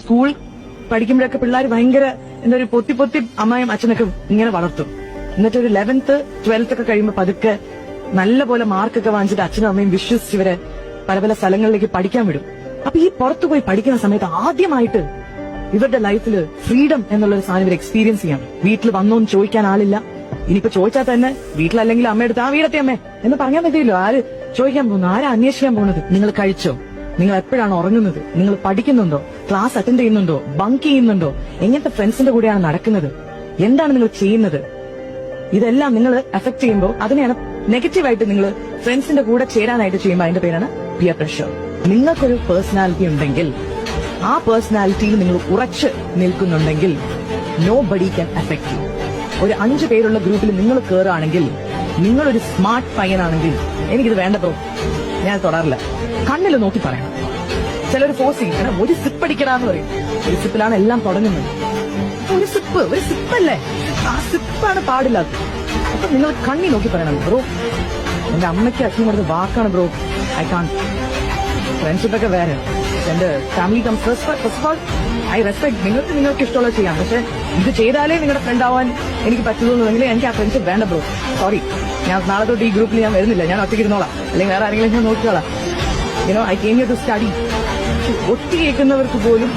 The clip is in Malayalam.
സ്കൂൾ പഠിക്കുമ്പോഴൊക്കെ പിള്ളേർ ഭയങ്കര എന്താ ഒരു പൊത്തി പൊത്തി അമ്മയും അച്ഛനൊക്കെ ഇങ്ങനെ വളർത്തും. എന്നിട്ട് ഒരു 11th 12th ഒക്കെ കഴിയുമ്പോൾ പതുക്കെ നല്ല പോലെ മാർക്കൊക്കെ വാങ്ങിച്ചിട്ട് അച്ഛനും അമ്മയും വിശ്വസിച്ച് ഇവരെ പല പല സ്ഥലങ്ങളിലേക്ക് പഠിക്കാൻ വിടും. അപ്പൊ ഈ പുറത്തു പോയി പഠിക്കുന്ന സമയത്ത് ആദ്യമായിട്ട് ഇവരുടെ ലൈഫിൽ ഫ്രീഡം എന്നുള്ളൊരു സാധനം ഇവർ എക്സ്പീരിയൻസ് ചെയ്യാം. വീട്ടിൽ വന്നോന്ന് ചോദിക്കാൻ ആളില്ല. ഇനിയിപ്പോ ചോദിച്ചാൽ തന്നെ വീട്ടിലല്ലെങ്കിൽ അമ്മയെടുത്ത് ആ വീടത്തെ അമ്മേ എന്ന് പറഞ്ഞാൽ മതിയല്ലോ. ആര് ചോദിക്കാൻ പോകുന്നു? ആരാ അന്വേഷിക്കാൻ പോകുന്നത്? നിങ്ങൾ കഴിച്ചോ? നിങ്ങൾ എപ്പോഴാണ് ഉറങ്ങുന്നത്? നിങ്ങൾ പഠിക്കുന്നുണ്ടോ? ക്ലാസ് അറ്റൻഡ് ചെയ്യുന്നുണ്ടോ? ബങ്ക് ചെയ്യുന്നുണ്ടോ? എങ്ങനത്തെ ഫ്രണ്ട്സിന്റെ കൂടെയാണ് നടക്കുന്നത്? എന്താണ് നിങ്ങൾ ചെയ്യുന്നത്? ഇതെല്ലാം നിങ്ങൾ എഫക്ട് ചെയ്യുമ്പോൾ അതിനെയാണ് നെഗറ്റീവായിട്ട് നിങ്ങൾ ഫ്രണ്ട്സിന്റെ കൂടെ ചേരാനായിട്ട് ചെയ്യുമ്പോൾ അതിന്റെ പേരാണ് പിയർ പ്രഷർ. നിങ്ങൾക്കൊരു പേഴ്സണാലിറ്റി ഉണ്ടെങ്കിൽ ആ പേഴ്സണാലിറ്റിയിൽ നിങ്ങൾ ഉറച്ച് നിൽക്കുന്നുണ്ടെങ്കിൽ nobody can affect you. ഒരു 5 പേരുള്ള ഗ്രൂപ്പിൽ നിങ്ങൾ കയറുകയാണെങ്കിൽ, നിങ്ങളൊരു സ്മാർട്ട് പയ്യനാണെങ്കിൽ എനിക്കിത് വേണ്ട ബ്രോ, ഞാൻ തൊടാറില്ല, കണ്ണിൽ നോക്കി പറയണം. ചിലർ ഫോഴ്സ് ചെയ്യും, ഒരു സിപ്പ് അടിക്കടാന്ന് പറയും. ഒരു സിപ്പിലാണ് എല്ലാം തുടങ്ങുന്നത്. ഒരു സിപ്പല്ലേ, ആ സിപ്പാണ് പാടില്ലാത്തത്. അപ്പൊ നിങ്ങൾ കണ്ണി നോക്കി പറയണം, ബ്രോ എന്റെ അമ്മയ്ക്ക് അച്ഛനും കൊടുത്ത വാക്കാണ് ബ്രോ, ഐ കാൺ. ഫ്രണ്ട്ഷിപ്പ് ഒക്കെ വേറെ, എന്റെ family comes first of all I respect. നിങ്ങൾക്ക് ഇഷ്ടമുള്ളത് ചെയ്യാം, പക്ഷെ ഇത് ചെയ്താലേ നിങ്ങളുടെ ഫ്രണ്ട് ആവാൻ എനിക്ക് പറ്റുന്നുണ്ടെങ്കിൽ എനിക്ക് ആ ഫ്രണ്ട്ഷിപ്പ് വേണ്ട ബ്രോ, സോറി. ഞാൻ നാളെ തൊട്ട് ഈ ഗ്രൂപ്പിൽ ഞാൻ വരുന്നില്ല, ഞാൻ ഒറ്റയ്ക്ക് ഇരുന്നോളാം, അല്ലെങ്കിൽ വേറെ ആരെങ്കിലും ഞാൻ നോക്കിക്കോളാം. I came here to study. ഒറ്റ കേൾക്കുന്നവർക്ക് പോലും